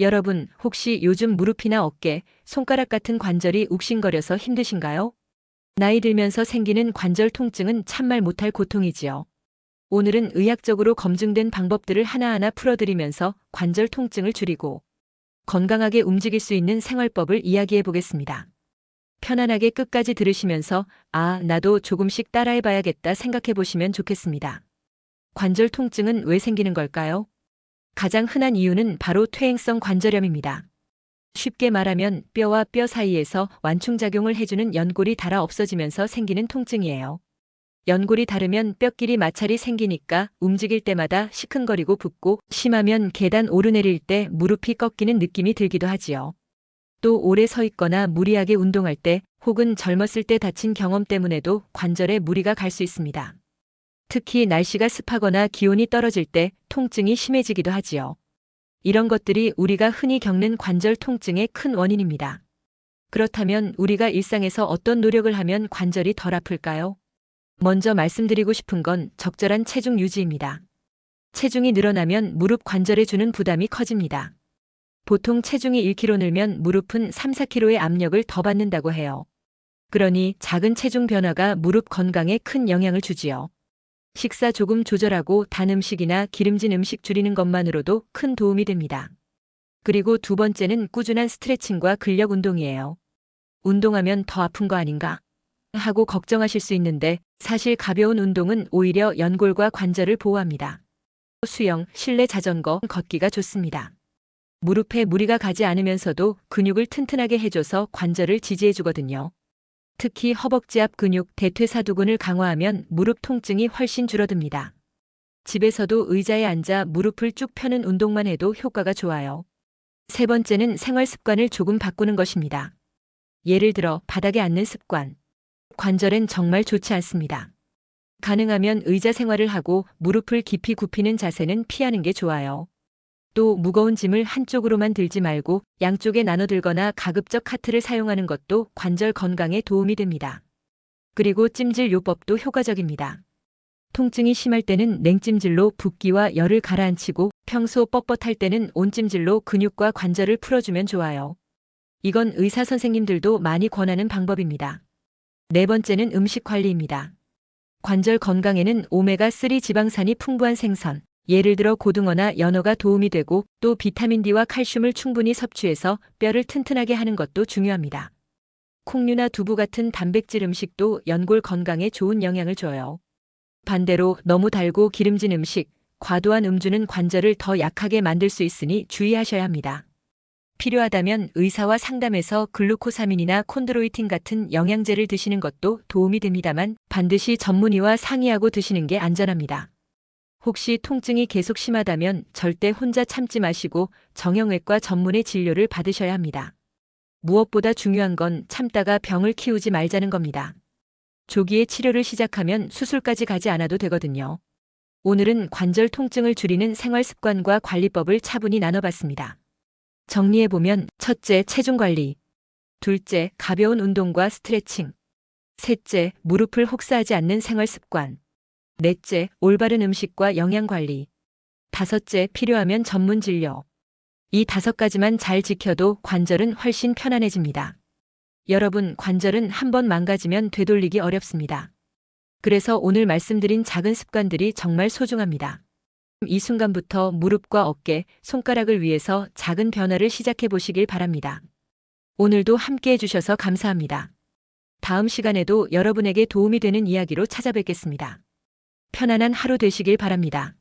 여러분, 혹시 요즘 무릎이나 어깨, 손가락 같은 관절이 욱신거려서 힘드신가요? 나이 들면서 생기는 관절 통증은 참말 못할 고통이지요. 오늘은 의학적으로 검증된 방법들을 하나하나 풀어드리면서 관절 통증을 줄이고 건강하게 움직일 수 있는 생활법을 이야기해 보겠습니다. 편안하게 끝까지 들으시면서 나도 조금씩 따라해봐야겠다 생각해 보시면 좋겠습니다. 관절 통증은 왜 생기는 걸까요? 가장 흔한 이유는 바로 퇴행성 관절염입니다. 쉽게 말하면 뼈와 뼈 사이에서 완충작용을 해주는 연골이 닳아 없어지면서 생기는 통증이에요. 연골이 닳으면 뼈끼리 마찰이 생기니까 움직일 때마다 시큰거리고 붓고 심하면 계단 오르내릴 때 무릎이 꺾이는 느낌이 들기도 하지요. 또 오래 서 있거나 무리하게 운동할 때 혹은 젊었을 때 다친 경험 때문에도 관절에 무리가 갈 수 있습니다. 특히 날씨가 습하거나 기온이 떨어질 때 통증이 심해지기도 하지요. 이런 것들이 우리가 흔히 겪는 관절 통증의 큰 원인입니다. 그렇다면 우리가 일상에서 어떤 노력을 하면 관절이 덜 아플까요? 먼저 말씀드리고 싶은 건 적절한 체중 유지입니다. 체중이 늘어나면 무릎 관절에 주는 부담이 커집니다. 보통 체중이 1kg 늘면 무릎은 3, 4kg의 압력을 더 받는다고 해요. 그러니 작은 체중 변화가 무릎 건강에 큰 영향을 주지요. 식사 조금 조절하고 단 음식이나 기름진 음식 줄이는 것만으로도 큰 도움이 됩니다. 그리고 두 번째는 꾸준한 스트레칭과 근력 운동이에요. 운동하면 더 아픈 거 아닌가? 하고 걱정하실 수 있는데 사실 가벼운 운동은 오히려 연골과 관절을 보호합니다. 수영, 실내 자전거, 걷기가 좋습니다. 무릎에 무리가 가지 않으면서도 근육을 튼튼하게 해줘서 관절을 지지해주거든요. 특히 허벅지 앞 근육 대퇴사두근을 강화하면 무릎 통증이 훨씬 줄어듭니다. 집에서도 의자에 앉아 무릎을 쭉 펴는 운동만 해도 효과가 좋아요. 세 번째는 생활 습관을 조금 바꾸는 것입니다. 예를 들어 바닥에 앉는 습관. 관절엔 정말 좋지 않습니다. 가능하면 의자 생활을 하고 무릎을 깊이 굽히는 자세는 피하는 게 좋아요. 또 무거운 짐을 한쪽으로만 들지 말고 양쪽에 나눠 들거나 가급적 카트를 사용하는 것도 관절 건강에 도움이 됩니다. 그리고 찜질 요법도 효과적입니다. 통증이 심할 때는 냉찜질로 붓기와 열을 가라앉히고 평소 뻣뻣할 때는 온찜질로 근육과 관절을 풀어주면 좋아요. 이건 의사 선생님들도 많이 권하는 방법입니다. 네 번째는 음식 관리입니다. 관절 건강에는 오메가3 지방산이 풍부한 생선, 예를 들어 고등어나 연어가 도움이 되고 또 비타민 D와 칼슘을 충분히 섭취해서 뼈를 튼튼하게 하는 것도 중요합니다. 콩류나 두부 같은 단백질 음식도 연골 건강에 좋은 영향을 줘요. 반대로 너무 달고 기름진 음식, 과도한 음주는 관절을 더 약하게 만들 수 있으니 주의하셔야 합니다. 필요하다면 의사와 상담해서 글루코사민이나 콘드로이틴 같은 영양제를 드시는 것도 도움이 됩니다만 반드시 전문의와 상의하고 드시는 게 안전합니다. 혹시 통증이 계속 심하다면 절대 혼자 참지 마시고 정형외과 전문의 진료를 받으셔야 합니다. 무엇보다 중요한 건 참다가 병을 키우지 말자는 겁니다. 조기에 치료를 시작하면 수술까지 가지 않아도 되거든요. 오늘은 관절 통증을 줄이는 생활 습관과 관리법을 차분히 나눠봤습니다. 정리해보면 첫째, 체중 관리. 둘째, 가벼운 운동과 스트레칭. 셋째, 무릎을 혹사하지 않는 생활 습관. 넷째, 올바른 음식과 영양 관리. 다섯째, 필요하면 전문 진료. 이 5가지만 잘 지켜도 관절은 훨씬 편안해집니다. 여러분, 관절은 한번 망가지면 되돌리기 어렵습니다. 그래서 오늘 말씀드린 작은 습관들이 정말 소중합니다. 이 순간부터 무릎과 어깨, 손가락을 위해서 작은 변화를 시작해 보시길 바랍니다. 오늘도 함께 해주셔서 감사합니다. 다음 시간에도 여러분에게 도움이 되는 이야기로 찾아뵙겠습니다. 편안한 하루 되시길 바랍니다.